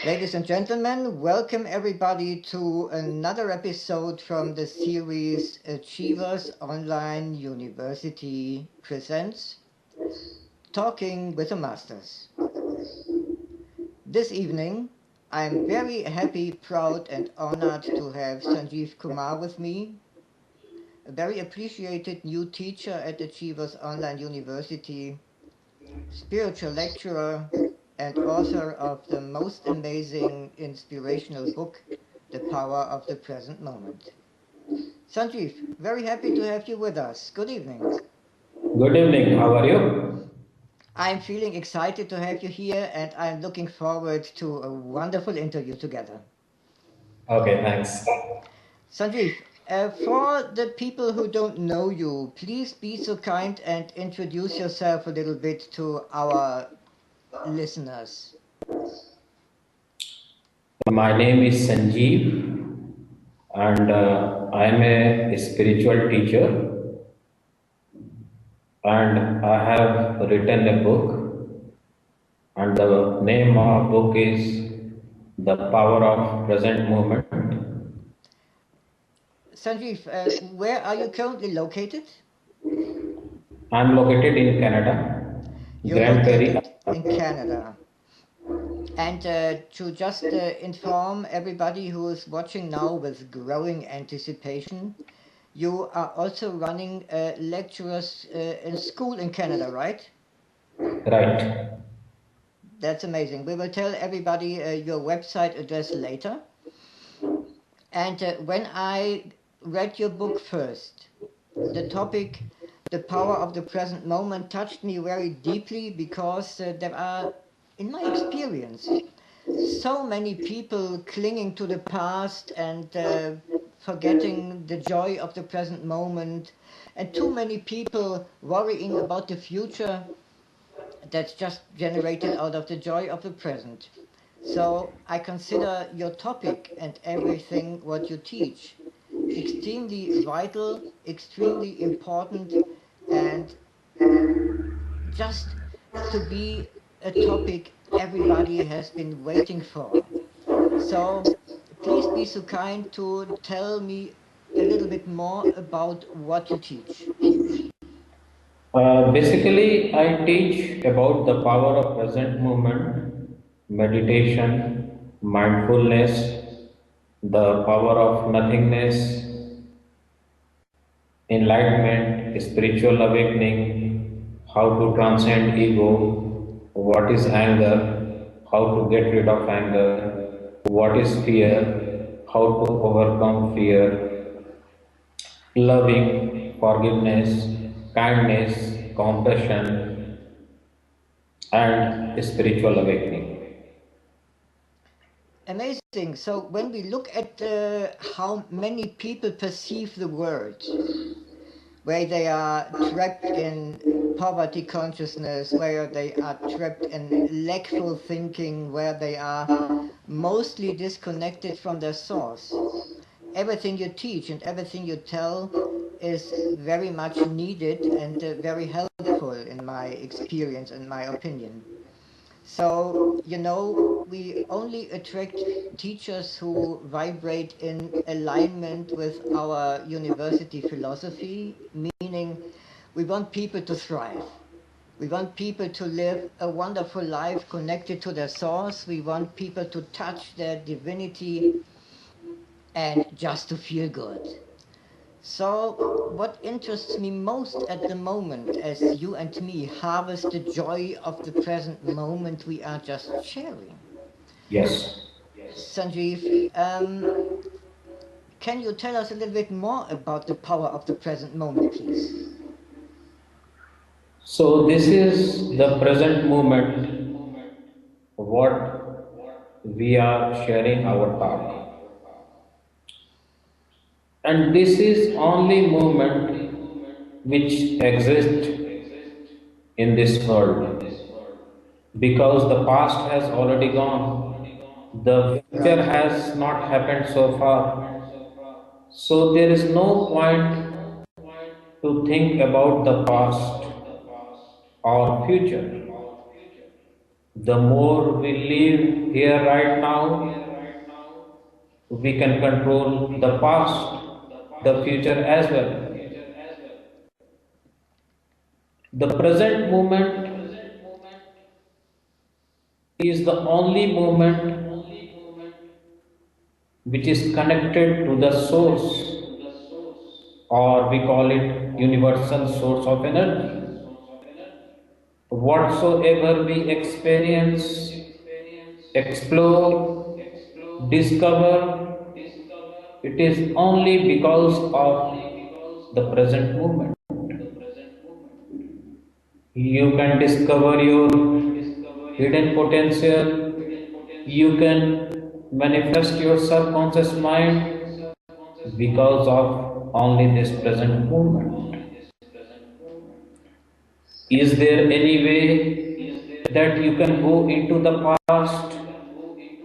Ladies and gentlemen, welcome everybody to another episode from the series Achievers Online University presents Talking with the Masters. This evening, I'm very happy, proud and honored to have Sanjeev Kumar with me, a very appreciated new teacher at Achievers Online University, spiritual lecturer and author of the most amazing inspirational book, The Power of the Present Moment. Sanjeev, very happy to have you with us. Good evening. Good evening. How are you? I'm feeling excited to have you here and I'm looking forward to a wonderful interview together. Okay, thanks. Sanjeev, for the people who don't know you, please be so kind and introduce yourself a little bit to our listeners. My name is Sanjeev, and I am a spiritual teacher, and I have written a book, and the name of book is The Power of Present Moment. Sanjeev, where are you currently located? I am located in Canada, You're Grand Prairie. located in Canada. And to just inform everybody who is watching now with growing anticipation, you are also running lectures in school in Canada, right? Right. That's amazing. We will tell everybody your website address later. And when I read your book first, the topic, the power of the present moment, touched me very deeply because there are, in my experience, so many people clinging to the past and forgetting the joy of the present moment, and too many people worrying about the future that's just generated out of the joy of the present. So I consider your topic and everything what you teach extremely vital, extremely important, and just to be a topic everybody has been waiting for. So please be so kind to tell me a little bit more about what you teach. Basically, I teach about the power of present moment, meditation, mindfulness, the power of nothingness, enlightenment, spiritual awakening, how to transcend ego, what is anger, how to get rid of anger, what is fear, how to overcome fear, loving, forgiveness, kindness, compassion, and spiritual awakening. Amazing. So when we look at how many people perceive the world, where they are trapped in poverty consciousness, where they are trapped in lackful thinking, where they are mostly disconnected from their source, everything you teach and everything you tell is very much needed and very helpful in my experience and my opinion. So, we only attract teachers who vibrate in alignment with our university philosophy, meaning we want people to thrive. We want people to live a wonderful life connected to their source. We want people to touch their divinity and just to feel good. So, what interests me most at the moment, as you and me harvest the joy of the present moment we are just sharing. Yes. Sanjeev, can you tell us a little bit more about the power of the present moment, please? So, this is the present moment, what we are sharing our talk. And this is only moment which exists in this world because the past has already gone. The future Right. has not happened so far. So there is no point to think about the past or future The more we live here right now, we can control the past, the future as well. The present moment is the only moment which is connected to the source, or we call it universal source of energy. Whatsoever we experience, explore, discover, it is only because of the present moment. You can discover your hidden potential, you can manifest your subconscious mind because of only this present moment. Is there any way that you can go into the past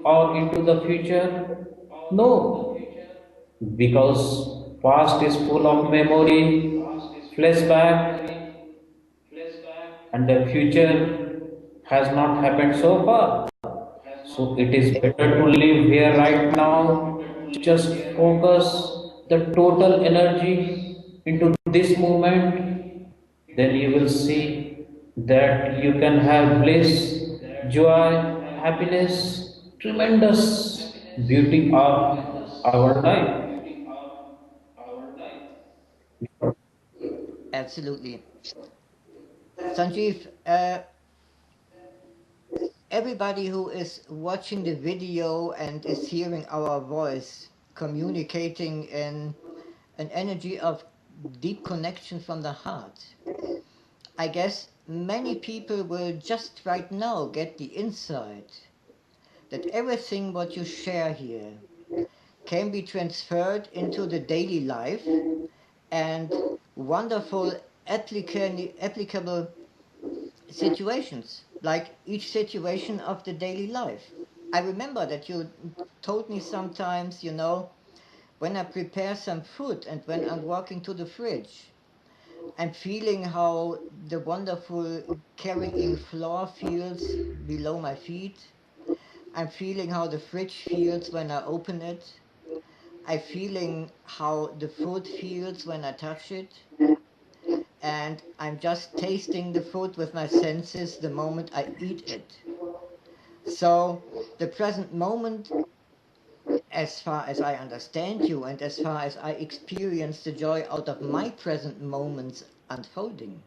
or into the future? No, because past is full of memory, flashback, and the future has not happened so far. So it is better to live here right now. Just focus the total energy into this moment. Then you will see that you can have bliss, joy, happiness, tremendous beauty of our life. Absolutely. Sanjeev, everybody who is watching the video and is hearing our voice communicating in an energy of deep connection from the heart, I guess many people will just right now get the insight that everything what you share here can be transferred into the daily life and wonderful applicable situations, like each situation of the daily life. I remember that you told me sometimes, when I prepare some food and when I'm walking to the fridge, I'm feeling how the wonderful carrying floor feels below my feet. I'm feeling how the fridge feels when I open it. I'm feeling how the food feels when I touch it. And I'm just tasting the food with my senses the moment I eat it. So the present moment, as far as I understand you and as far as I experience the joy out of my present moments unfolding,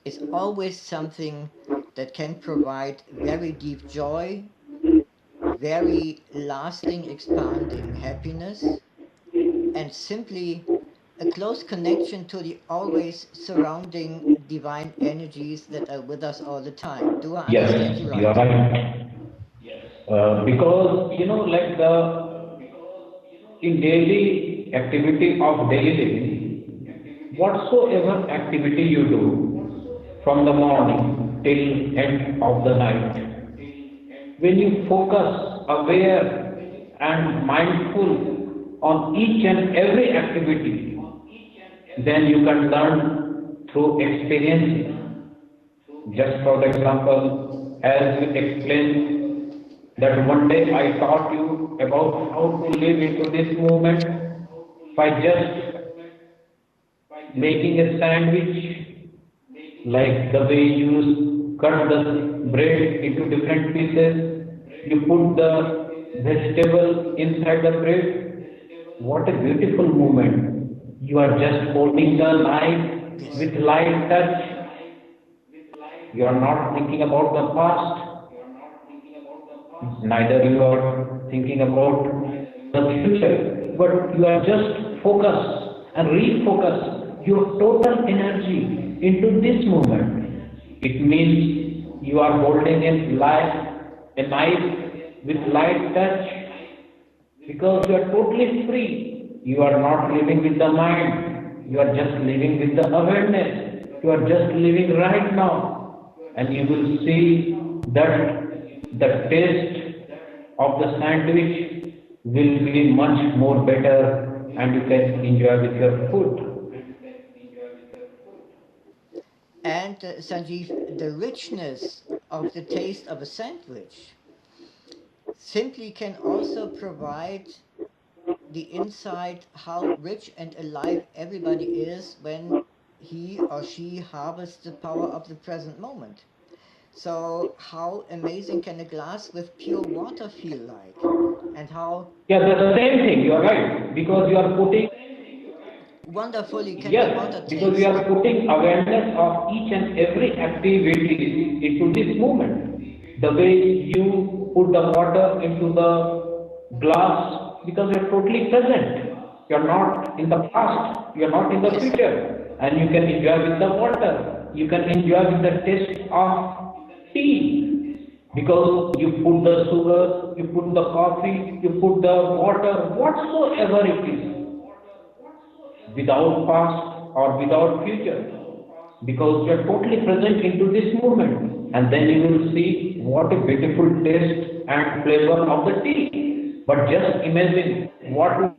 is always something that can provide very deep joy, very lasting, expanding happiness, and simply a close connection to the always surrounding divine energies that are with us all the time. Do I understand Yes, you you are right? right. Because like the in daily activity of daily living, whatsoever activity you do from the morning till end of the night, when you focus, aware and mindful on each and every activity, then you can learn through experience. Just for example, as you explained that one day I taught you about how to live into this moment by just making a sandwich, like the way you cut the bread into different pieces, you put the vegetable inside the bread. What a beautiful moment. You are just holding the knife Yes. with light touch. You are not thinking about the past, neither you are thinking about the future, but you are just focus and refocus your total energy into this moment. It means you are holding a knife with light touch because you are totally free. You are not living with the mind. You are just living with the awareness. You are just living right now. And you will see that the taste of the sandwich will be much more better and you can enjoy with your food. And Sanjeev, the richness of the taste of a sandwich simply can also provide the insight how rich and alive everybody is when he or she harvests the power of the present moment. So how amazing can a glass with pure water feel like? And how Yeah, the same thing, you are right. Because you are putting, wonderfully can the water yes, because you taste? are putting awareness of each and every activity into this moment. The way you put the water into the glass, because you are totally present. You are not in the past, you are not in the Yes, future, and you can enjoy with the water. You can enjoy with the taste of tea. Because you put the sugar, you put the coffee, you put the water, whatsoever it is, without past or without future, because you are totally present into this moment, and then you will see what a beautiful taste and flavor of the tea. But just imagine what will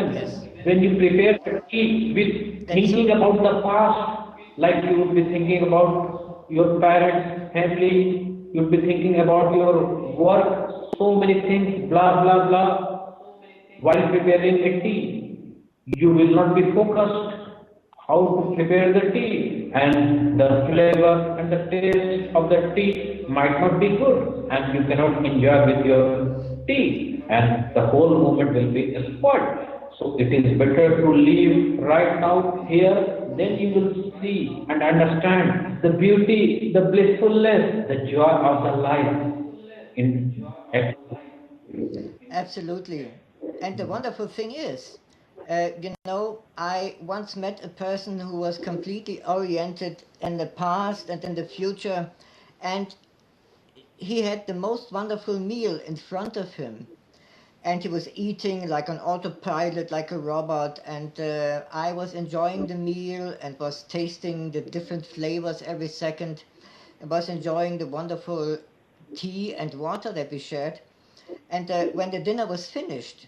yes, happen when you prepare the tea with that's thinking so. about the past, like you would be thinking about your parents, family, you would be thinking about your work, so many things, blah blah blah, while preparing a tea, you will not be focused how to prepare the tea, and the flavor and the taste of the tea might not be good, and you cannot enjoy with your tea, and the whole moment will be spoiled. So it is better to live right now here, then you will see and understand the beauty, the blissfulness, the joy of the life in. Absolutely. And the wonderful thing is, I once met a person who was completely oriented in the past and in the future, and he had the most wonderful meal in front of him. And he was eating like an autopilot, like a robot, and I was enjoying the meal and was tasting the different flavors every second. I was enjoying the wonderful tea and water that we shared. And when the dinner was finished,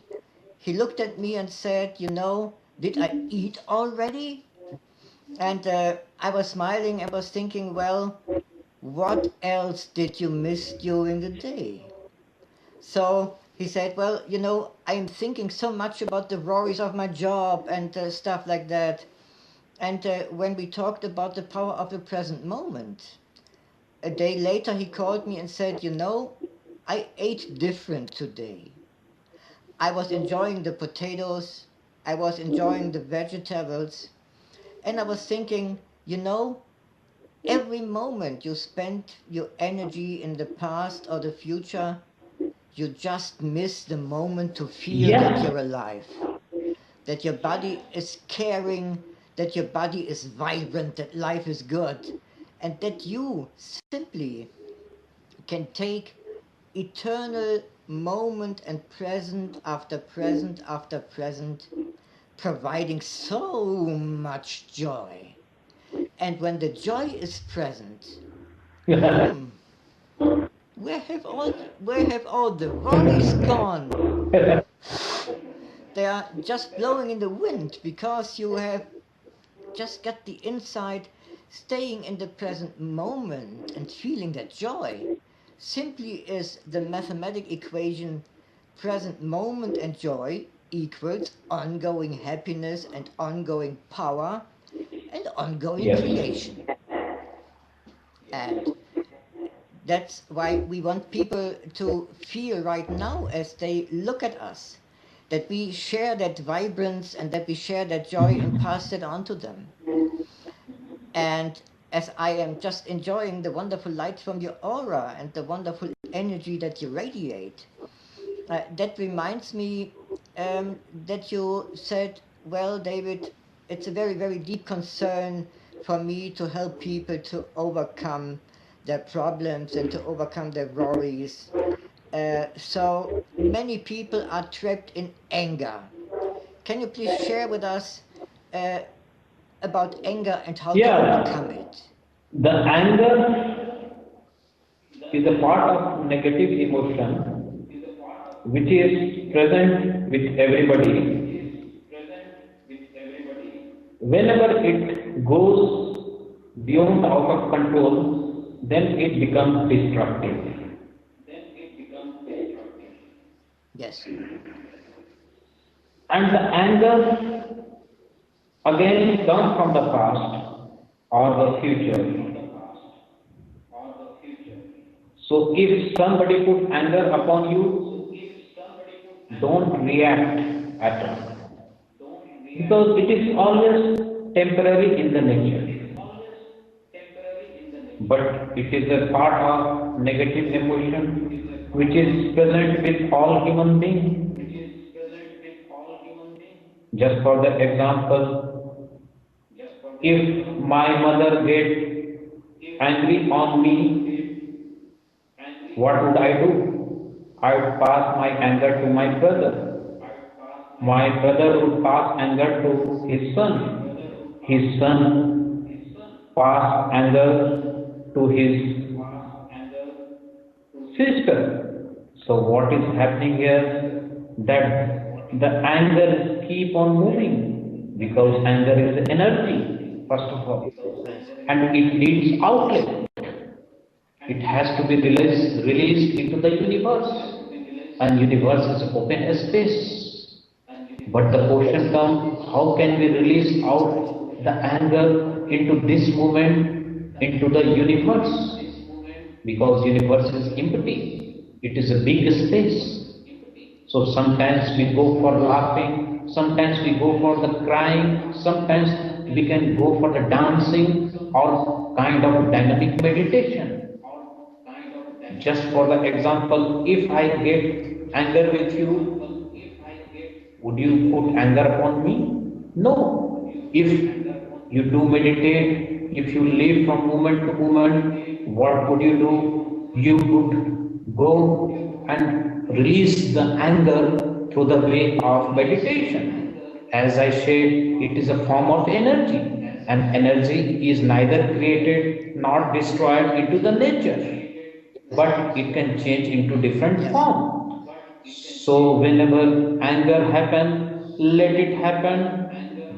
he looked at me and said, did I eat already? And I was smiling and was thinking, well, what else did you miss during the day? So he said, well, I'm thinking so much about the worries of my job and stuff like that. And when we talked about the power of the present moment, a day later he called me and said, I ate different today. I was enjoying the potatoes, I was enjoying the vegetables, and I was thinking, every moment you spend your energy in the past or the future, you just miss the moment to feel that Yes. you're alive, that your body is caring, that your body is vibrant, that life is good, and that you simply can take eternal moment and present after present after present, providing so much joy. And when the joy is present, hmm, where have all the worries gone? They are just blowing in the wind because you have just got the insight, staying in the present moment and feeling that joy simply is the mathematic equation present moment and joy equals ongoing happiness and ongoing power and ongoing Yes. creation. And that's why we want people to feel right now as they look at us that we share that vibrance and that we share that joy and pass it on to them. And as I am just enjoying the wonderful light from your aura and the wonderful energy that you radiate, that reminds me that you said, well, David, it's a very, very deep concern for me to help people to overcome their problems and to overcome their worries. So many people are trapped in anger. Can you please share with us uh, about anger and how to overcome Yeah, it? the anger is a part of negative emotion which is present with everybody. Whenever it goes beyond out of control, then it becomes destructive. Yes. And the anger again comes from the past or the future. So if somebody put anger upon you, don't react at all. Because it is always temporary in the nature. But it is a part of negative emotion which is present with all human beings. Just for the example, if my mother gets angry on me, what would I do? I would pass my anger to my brother. My brother would pass anger to his son. His son pass anger to his sister. So what is happening here? That the anger keep on moving because anger is energy, first of all, Right. and it needs outlet. It has to be released into the universe, and universe is open space. But the question comes: how can we release out the anger into this moment, into the universe? Because universe is empty. It is a big space. So sometimes we go for laughing, sometimes we go for the crying, sometimes we can go for the dancing or kind of dynamic meditation. Just for the example, if I get anger with you, would you put anger upon me? No. If you do meditate, if you live from moment to moment, what would you do? You would go and release the anger through the way of meditation. As I said, it is a form of energy, and energy is neither created nor destroyed into the nature, but it can change into different Yes. form. So whenever anger happen, let it happen,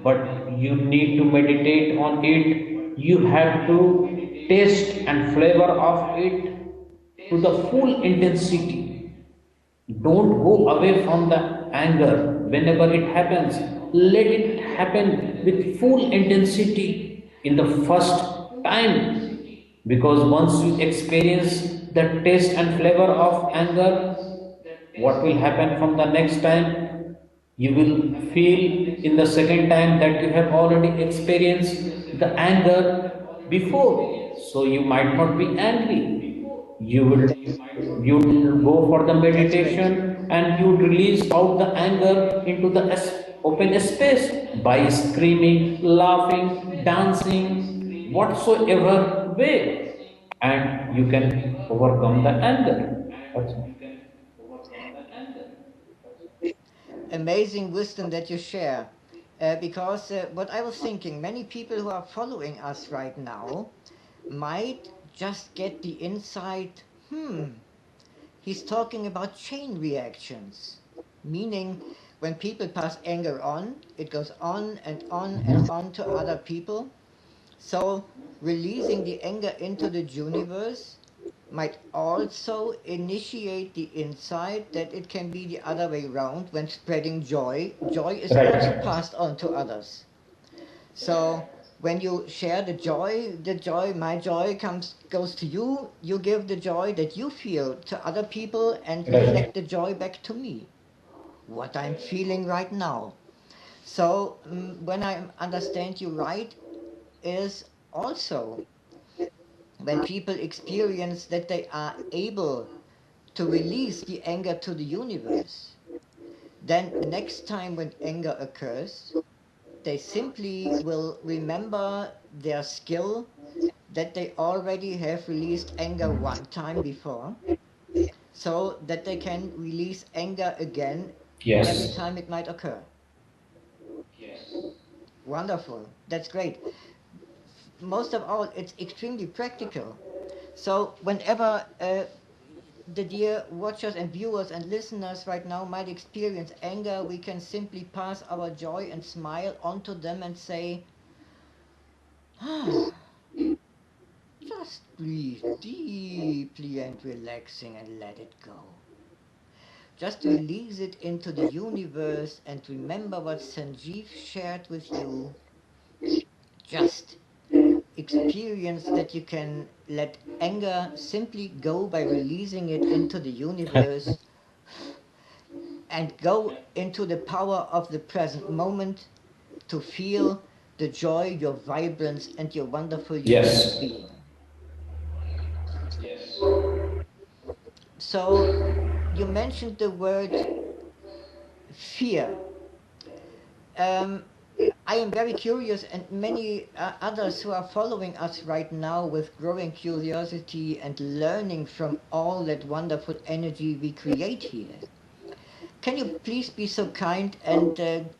but you need to meditate on it. You have to taste and flavor of it to the full intensity. Don't go away from the anger. Whenever it happens, let it happen with full intensity in the first time. Because once you experience the taste and flavor of anger, what will happen from the next time? You will feel in the second time that you have already experienced the anger before. So you might not be angry. You will go for the That's great. meditation and you release out the anger into the open space by screaming, laughing, dancing, whatsoever way, and you can overcome the anger. Amazing wisdom that you share. Because what I was thinking, many people who are following us right now might just get the insight, he's talking about chain reactions. Meaning, when people pass anger on, it goes on and on and on to other people. So, releasing the anger into the universe might also initiate the insight that it can be the other way around when spreading joy. Joy is also Right. passed on to others. So when you share the joy, my joy goes to you, you give the joy that you feel to other people and Right. reflect the joy back to me, what I'm feeling right now. So when I understand you right, is also when people experience that they are able to release the anger to the universe, then next time when anger occurs, they simply will remember their skill that they already have released anger one time before, so that they can release anger again every Yes. time it might occur. Wonderful. That's great. Most of all, it's extremely practical. So whenever the dear watchers and viewers and listeners right now might experience anger, we can simply pass our joy and smile onto them and say, ah, just breathe deeply and relaxing and let it go. Just release it into the universe and remember what Sanjeev shared with you. Just experience that you can let anger simply go by releasing it into the universe and go into the power of the present moment to feel the joy, your vibrance, and your wonderful unique Yes. being. So, you mentioned the word fear. I am very curious, and many others who are following us right now with growing curiosity and learning from all that wonderful energy we create here. Can you please be so kind and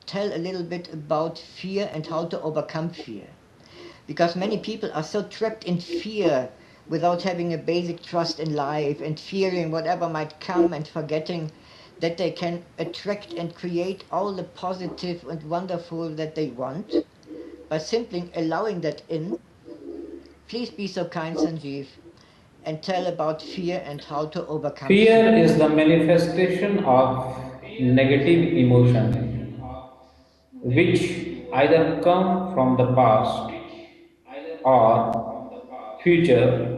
tell a little bit about fear and how to overcome fear? Because many people are so trapped in fear without having a basic trust in life and fearing whatever might come and forgetting that they can attract and create all the positive and wonderful that they want by simply allowing that in. Please be so kind, Sanjeev, and tell about fear and how to overcome Fear fear. is the manifestation of negative emotion which either come from the past or future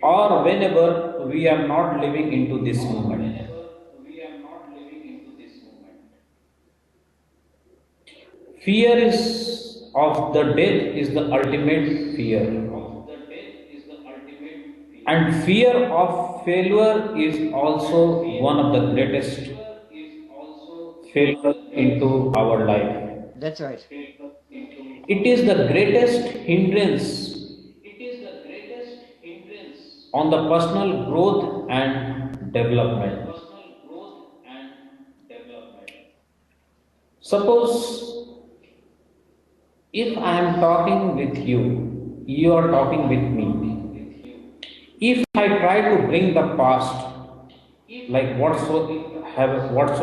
or whenever we are not living into this moment. Fear is of the death is the ultimate fear. And fear of failure is also one of the greatest failure into our life. That's right. It is the greatest hindrance on the personal growth and development. Suppose if I am talking with you, you are talking with me. If I try to bring the past, like whatsoever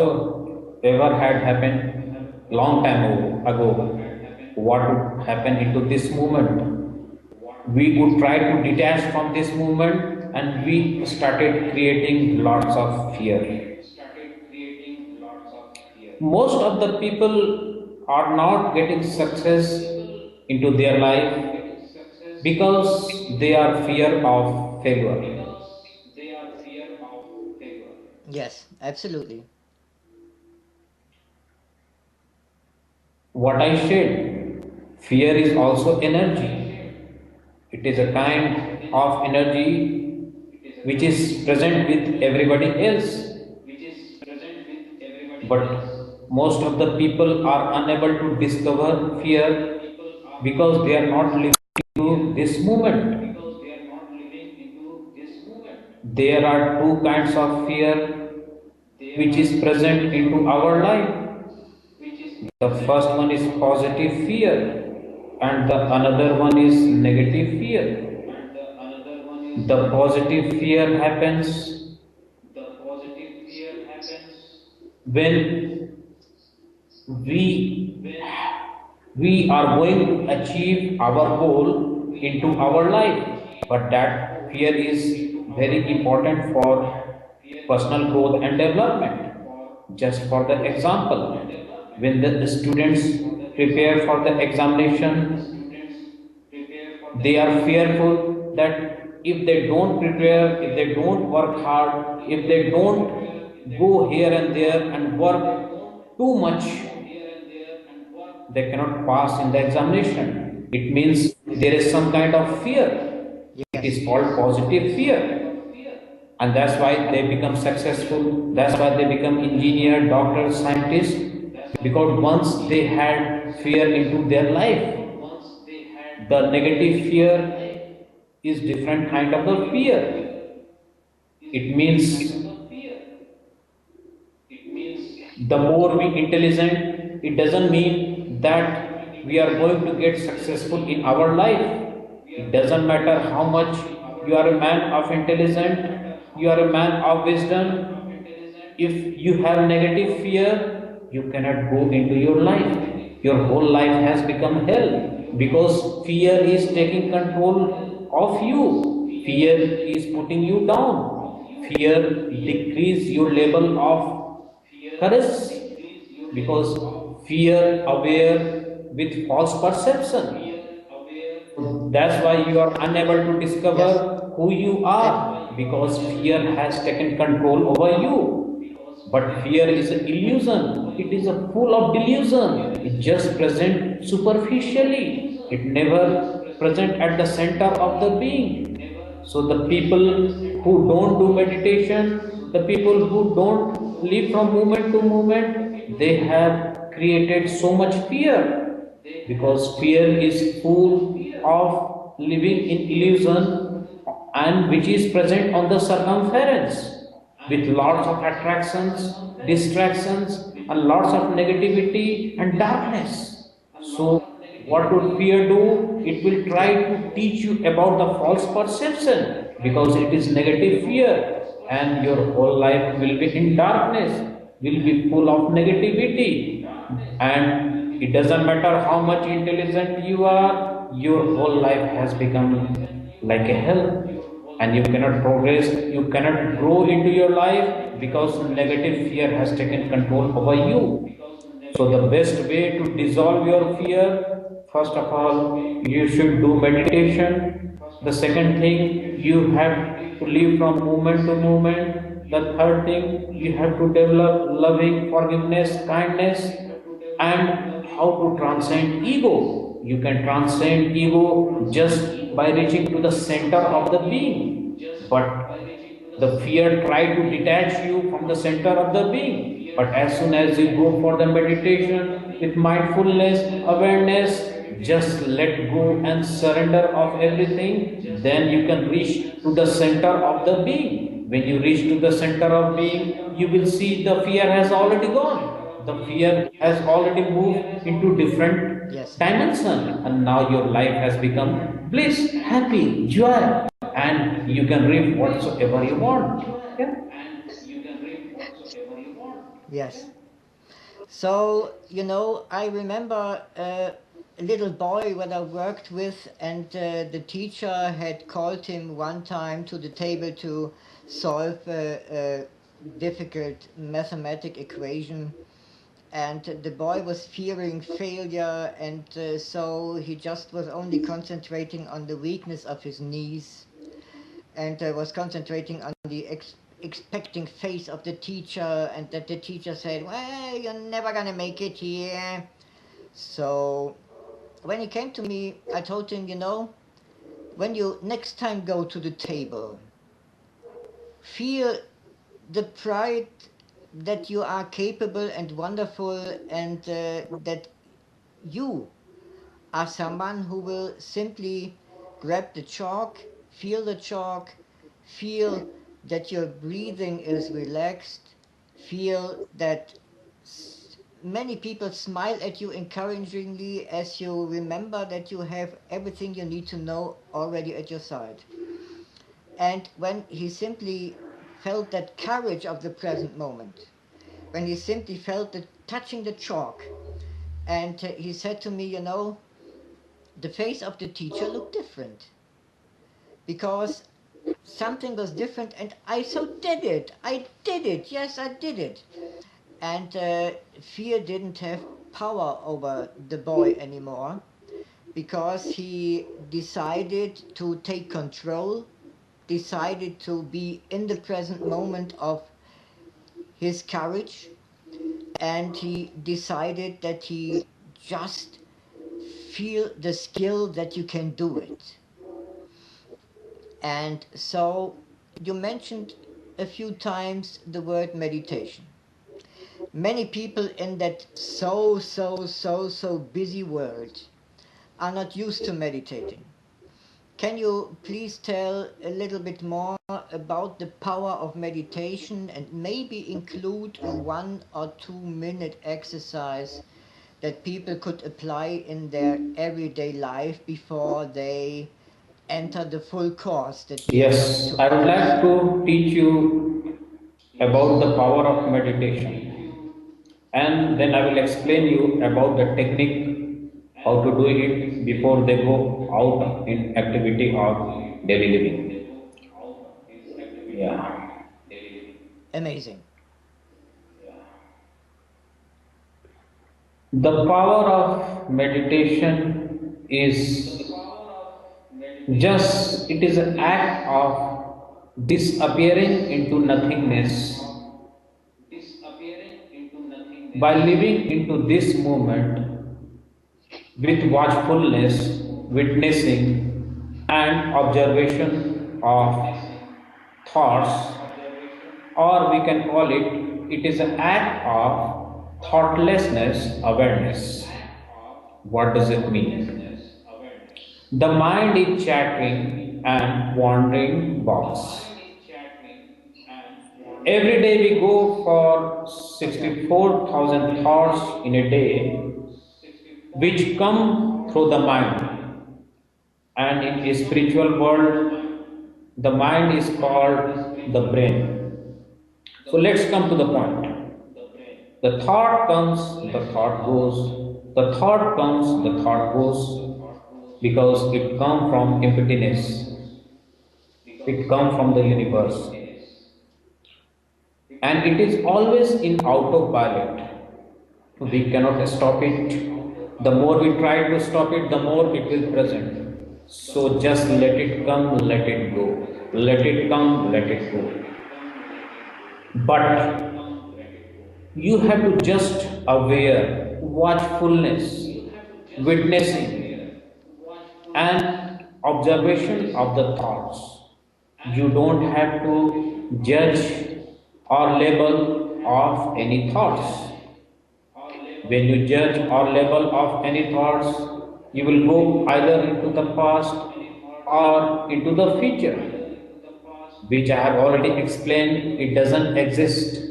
had happened long time ago, what would happen into this moment? We would try to detach from this movement and we started creating lots of fear. Most of the people are not getting success into their life because they are fear of failure. Yes, absolutely. What I said, fear is also energy. It is a kind of energy which is present with everybody else. But most of the people are unable to discover fear because they are not living into this moment. There are two kinds of fear which is present into our life. The first one is positive fear and the another one is negative fear. The positive fear happens when we we are going to achieve our goal into our life, but that fear is very important for personal growth and development. Just for the example, when the students prepare for the examination, they are fearful that if they don't prepare, if they don't work hard, if they don't go here and there and work too much, they cannot pass in the examination. It means there is some kind of fear. It Yes. is called positive fear. And that's why they become successful. That's why they become engineer, doctor, scientist. Because once they had fear into their life, the negative fear is different kind of the fear. It means the more we intelligent, it doesn't mean that we are going to get successful in our life. It doesn't matter how much you are a man of intelligence, you are a man of wisdom. If you have negative fear, you cannot go into your life. Your whole life has become hell because fear is taking control of you. Fear is putting you down. Fear decrease your level of courage because fear aware with false perception. That's why you are unable to Yes. discover who you are because fear has taken control over you. But fear is an illusion. It is a full of delusion. It just present superficially. It never present at the center of the being. So the people who don't do meditation, the people who don't live from moment to moment, they have created so much fear because fear is full of living in illusion and which is present on the circumference with lots of attractions, distractions, and lots of negativity and darkness. So, what would fear do? It will try to teach you about the false perception because it is negative fear, and your whole life will be in darkness, will be full of negativity, and it doesn't matter how much intelligent you are, your whole life has become like a hell and you cannot progress, you cannot grow into your life because negative fear has taken control over you. So, the best way to dissolve your fear, first of all, you should do meditation. The second thing, you have to live from moment to moment. The third thing, you have to develop loving forgiveness, kindness, and how to transcend ego. You can transcend ego just by reaching to the center of the being. But the fear try to detach you from the center of the being. But as soon as you go for the meditation with mindfulness, awareness, just let go and surrender of everything, then you can reach to the center of the being. When you reach to the center of being, you will see the fear has already gone. The fear has already moved into different Yes. dimension, and now your life has become bliss, happy, joy, and you can reap whatsoever you want. Yeah. Yes. So, I remember a little boy that I worked with, and the teacher had called him one time to the table to solve a difficult mathematic equation. And the boy was fearing failure, and so he just was only concentrating on the weakness of his knees and was concentrating on the expecting face of the teacher, and that the teacher said, "Well, you're never gonna make it here." So when he came to me, I told him, when you next time go to the table, feel the pride that you are capable and wonderful, and that you are someone who will simply grab the chalk, feel the chalk, feel that your breathing is relaxed, feel that many people smile at you encouragingly as you remember that you have everything you need to know already at your side. And when he simply felt that courage of the present moment, when he simply felt the touching the chalk, and he said to me, the face of the teacher looked different because something was different, and I so did it. I did it. Yes, I did it. And fear didn't have power over the boy anymore because he decided to take control, decided to be in the present moment of his courage, and he decided that he just feel the skill that you can do it. And so you mentioned a few times the word meditation. Many people in that so busy world are not used to meditating. Can you please tell a little bit more about the power of meditation and maybe include a 1 or 2 minute exercise that people could apply in their everyday life before they enter the full course that we are going Yes, to I would offer? like to teach you about the power of meditation, and then I will explain you about the technique how to do it before they go out in activity or daily living. Yeah. Amazing. The power of meditation is just, it is an act of disappearing into nothingness. By living into this moment with watchfulness, witnessing, and observation of thoughts, or we can call it, it is an act of thoughtlessness awareness. What does it mean? The mind is chattering and wandering box. Every day we go for 64,000 thoughts in a day, which come through the mind. And in a spiritual world, the mind is called the brain. So let's come to the point. The thought comes, the thought goes, the thought comes, the thought goes, because it comes from emptiness, it comes from the universe, and it is always in autopilot. We cannot stop it. The more we try to stop it, the more it will present. So just let it come, let it go. Let it come, let it go. But you have to just aware, watchfulness, witnessing, and observation of the thoughts. You don't have to judge or label of any thoughts. When you judge or label of any thoughts, you will go either into the past or into the future, which I have already explained, it doesn't exist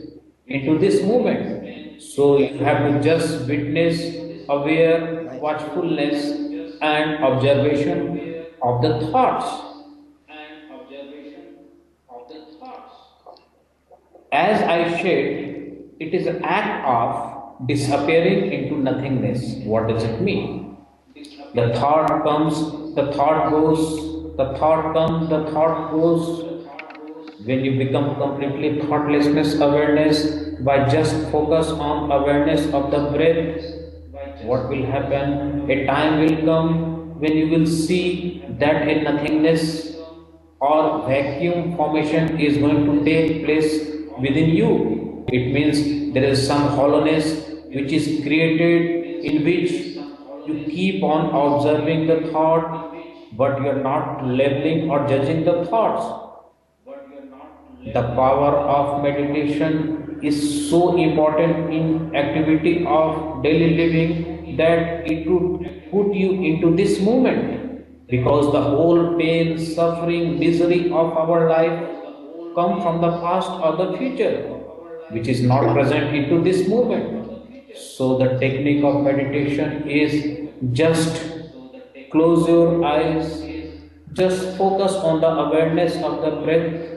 into this moment. So you have to just witness, aware, Right. watchfulness, and observation of the thoughts. As I said, it is an act of disappearing into nothingness. What does it mean? The thought comes, the thought goes, the thought comes, the thought goes. When you become completely thoughtlessness awareness, by just focus on awareness of the breath, what will happen? A time will come when you will see that a nothingness or vacuum formation is going to take place within you. It means there is some hollowness which is created, in which you keep on observing the thought, but you are not labeling or judging the thoughts. The power of meditation is so important in activity of daily living that it would put you into this moment, because the whole pain, suffering, misery of our life come from the past or the future, which is not present into this moment. So the technique of meditation is just close your eyes, just focus on the awareness of the breath,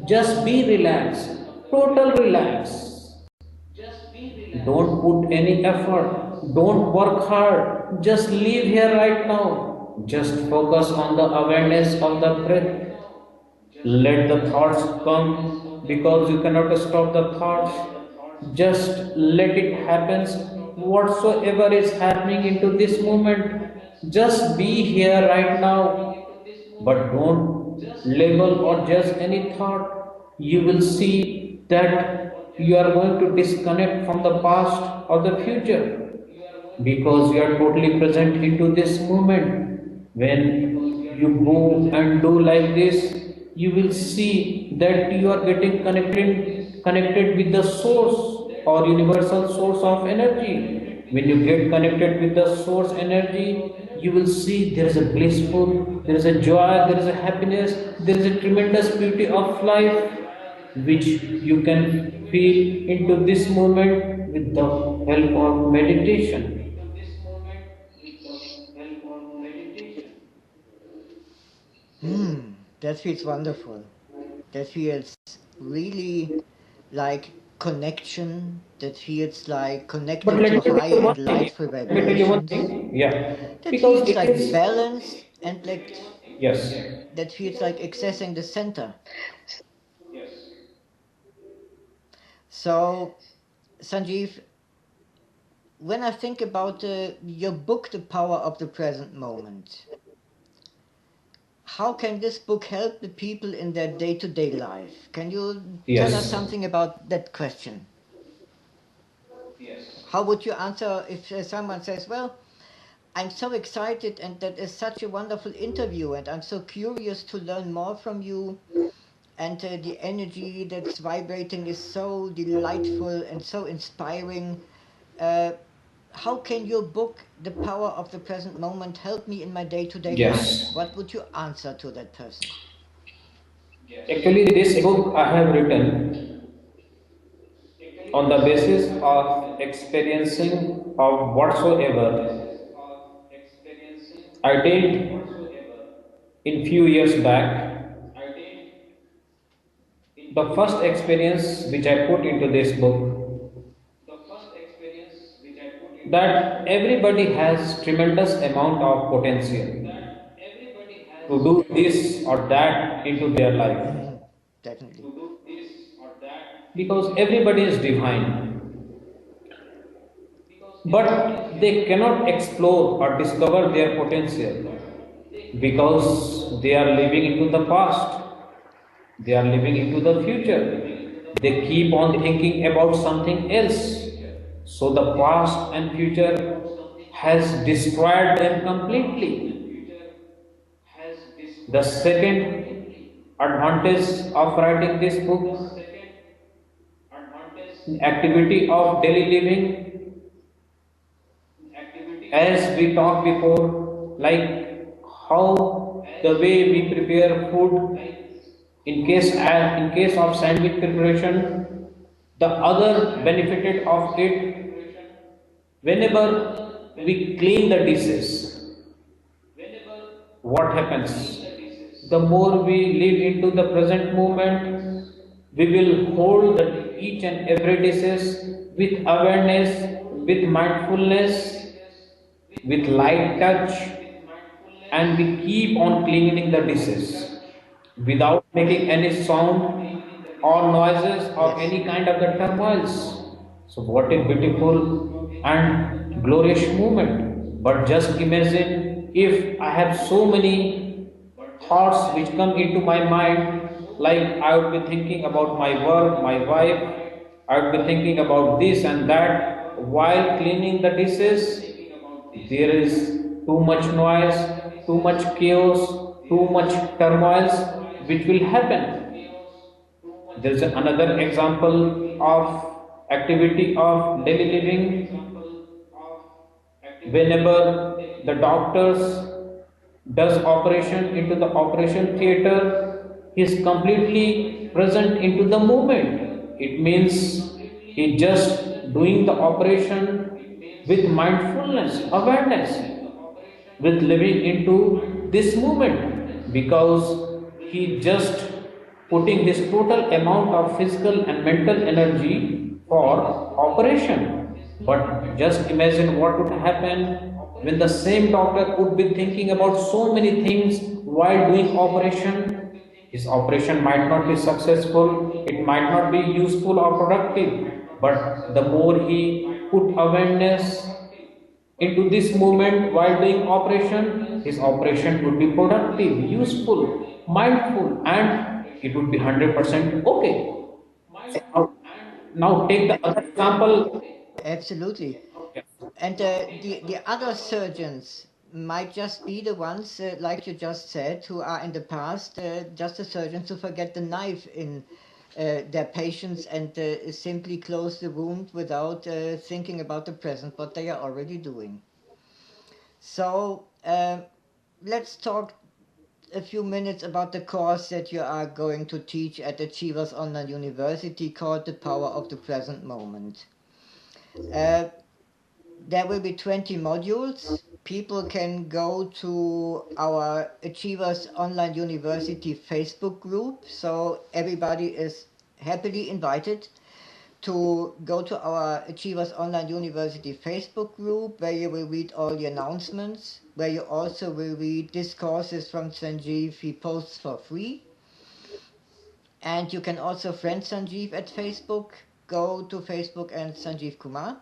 just be relaxed, total relax. Don't put any effort, don't work hard, just live here right now. Just focus on the awareness of the breath. Let the thoughts come, because you cannot stop the thoughts. Just let it happen. Whatsoever is happening into this moment, just be here right now. But don't label or judge any thought. You will see that you are going to disconnect from the past or the future, because you are totally present into this moment. When you go and do like this, you will see that you are getting connected with the source or universal source of energy. When you get connected with the source energy, you will see there is a blissful, there is a joy, there is a happiness, there is a tremendous beauty of life, which you can feel into this moment with the help of meditation. That feels wonderful. That feels really like connection. That feels like But connecting let to me tell high you one and thing. lightful Let me tell you one vibrations. thing. Yeah, That because feels it like is. balance and like. Yes. that feels like accessing the center. So, Sanjeev, when I think about your book, The Power of the Present Moment, how can this book help the people in their day-to-day life? Can you tell us Yes. something about that question? How would you answer if someone says, well, I'm so excited and that is such a wonderful interview and I'm so curious to learn more from you and the energy that's vibrating is so delightful and so inspiring. Uh, how can your book, The Power of the Present Moment, help me in my day-to-day life? Yes. What would you answer to that person? Actually, this book I have written on the basis of experiencing of whatsoever I did in few years back. The first experience which I put into this book, that everybody has tremendous amount of potential to do this or that into their life, Definitely. because everybody is divine, but they cannot explore or discover their potential because they are living into the past, they are living into the future, they keep on thinking about something else, so the past and future has destroyed them completely. The second advantage of writing this book, activity of daily living, as we talked before, like how the way we prepare food, in case of sandwich preparation, the other benefited of it, whenever we clean the dishes, what happens? The more we live into the present moment, we will hold the each and every dishes with awareness, with mindfulness, with light touch, and we keep on cleaning the dishes without making any sound or noises or Yes. any kind of the turmoils. So what a beautiful and glorious moment. But just imagine if I have so many thoughts which come into my mind, like I would be thinking about my work, my wife, I would be thinking about this and that while cleaning the dishes. There is too much noise, too much chaos, too much turmoils which will happen. There is another example of activity of daily living. Whenever the doctors does operation into the operation theater, he is completely present into the moment. It means he just doing the operation with mindfulness, awareness, with living into this moment, because he just putting his total amount of physical and mental energy for operation. But just imagine what would happen when the same doctor would be thinking about so many things while doing operation. His operation might not be successful, it might not be useful or productive, but the more he put awareness into this moment while doing operation, his operation would be productive, useful, mindful, and it would be 100% okay. So now take the other example. Absolutely. And the other surgeons might just be the ones, like you just said, who are in the past just the surgeons who forget the knife in their patients and simply close the wound without thinking about the present, what they are already doing. So let's talk a few minutes about the course that you are going to teach at Achievers Online University called The Power of the Present Moment. Uh, there will be 20 modules. People can go to our Achievers Online University Facebook group, so everybody is happily invited to go to our Achievers Online University Facebook group, where you will read all the announcements, where you also will read discourses from Sanjeev he posts for free. And you can also friend Sanjeev at Facebook. Go to Facebook and Sanjeev Kumar.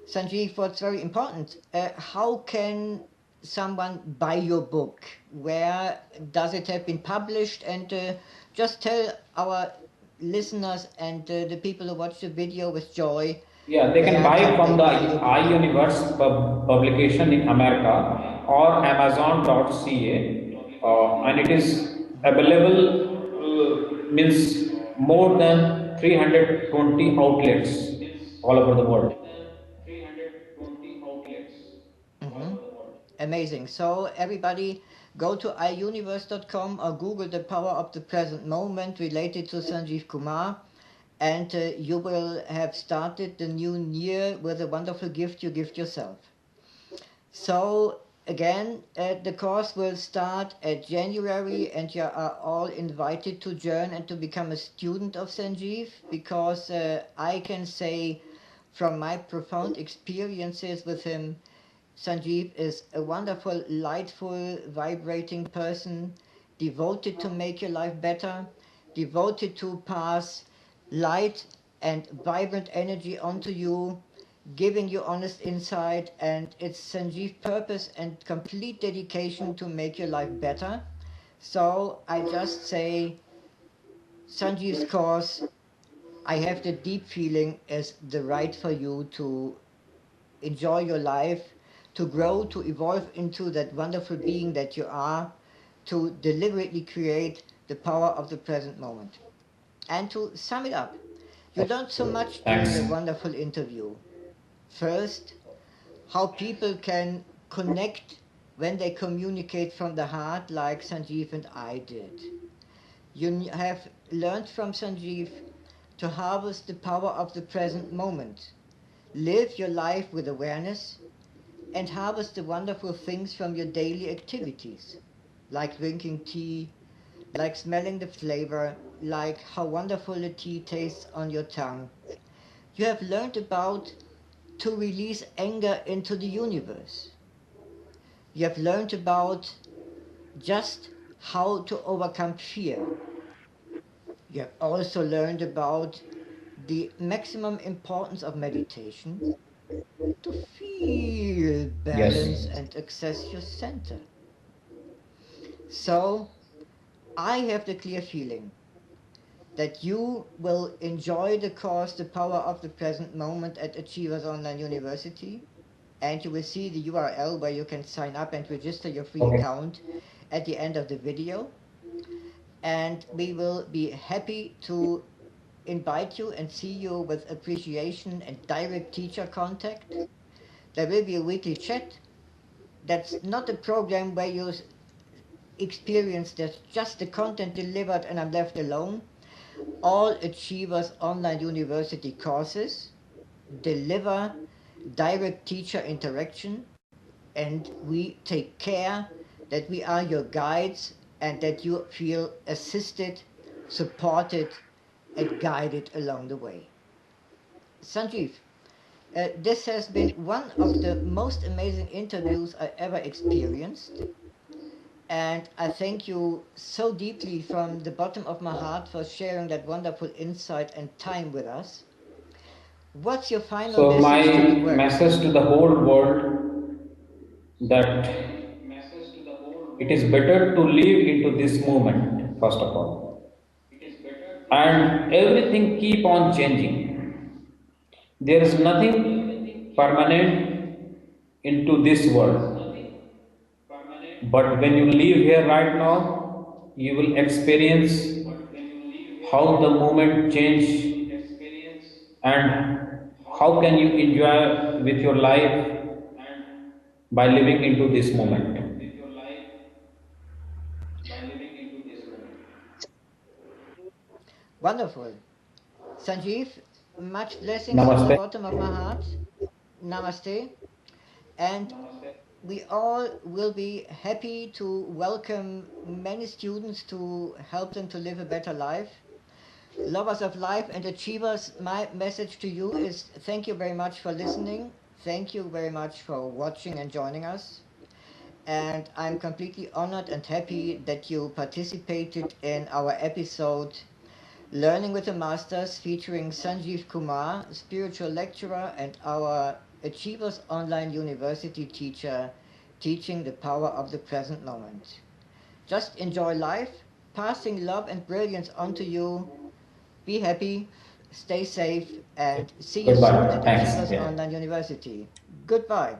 Sanjeev, what's very important, how can someone buy your book? Where does it have been published? And just tell our listeners and the people who watch the video with joy, Yeah, they can where buy can from they the buy your book? iUniverse publication in America or Amazon.ca, and it is available, means more than 320 outlets all over the world. Mhm. Amazing. So everybody go to iuniverse.com or Google the power of the present moment related to Sanjeev Kumar, and you will have started the new year with a wonderful gift you gift yourself. So again, the course will start at January, and you are all invited to join and to become a student of Sanjeev, because I can say from my profound experiences with him, Sanjeev is a wonderful, lightful, vibrating person, devoted to make your life better, devoted to pass light and vibrant energy onto you, giving you honest insight, and it's Sanjeev's purpose and complete dedication to make your life better. So I just say Sanjeev's course, I have the deep feeling, is the right for you to enjoy your life, to grow, to evolve into that wonderful being that you are, to deliberately create the power of the present moment. And to sum it up, you learned so much during Thanks. that wonderful interview. First, how people can connect when they communicate from the heart, like Sanjeev and I did. You have learned from Sanjeev to harvest the power of the present moment. Live your life with awareness and harvest the wonderful things from your daily activities, like drinking tea, like smelling the flavor, like how wonderful the tea tastes on your tongue. You have learned about to release anger into the universe. You have learned about just how to overcome fear. You have also learned about the maximum importance of meditation to feel Yes. balance and access your center. So, I have the clear feeling that you will enjoy the course The Power of the Present Moment at Achievers Online University, and you will see the URL where you can sign up and register your free Okay. account at the end of the video. And we will be happy to invite you and see you with appreciation and direct teacher contact. There will be a weekly chat. That's not a program where you experience that just the content delivered and I'm left alone. All Achievers Online University courses deliver direct teacher interaction, and we take care that we are your guides and that you feel assisted, supported, and guided along the way. Sanjeev, this has been one of the most amazing interviews I ever experienced. And I thank you so deeply from the bottom of my heart for sharing that wonderful insight and time with us. What's your final So my message to the world? message to the whole world, that it is better to live into this moment, first of all, and everything keep on changing. There is nothing permanent into this world. But when you live here right now, you will experience how the moment change, and how can you enjoy with your life by living into this moment. Wonderful. Sanjeev, much blessings from the Namaste. bottom of my heart. Namaste. And we all will be happy to welcome many students to help them to live a better life. Lovers of life and achievers, my message to you is thank you very much for listening. Thank you very much for watching and joining us. And I'm completely honored and happy that you participated in our episode Learning with the Masters, featuring Sanjeev Kumar, spiritual lecturer and our Achievers Online University teacher, teaching the power of the present moment. Just enjoy life, passing love and brilliance on to you. Be happy, stay safe, and see you soon Goodbye. at Thanks. Achievers Yeah. Online University. Goodbye.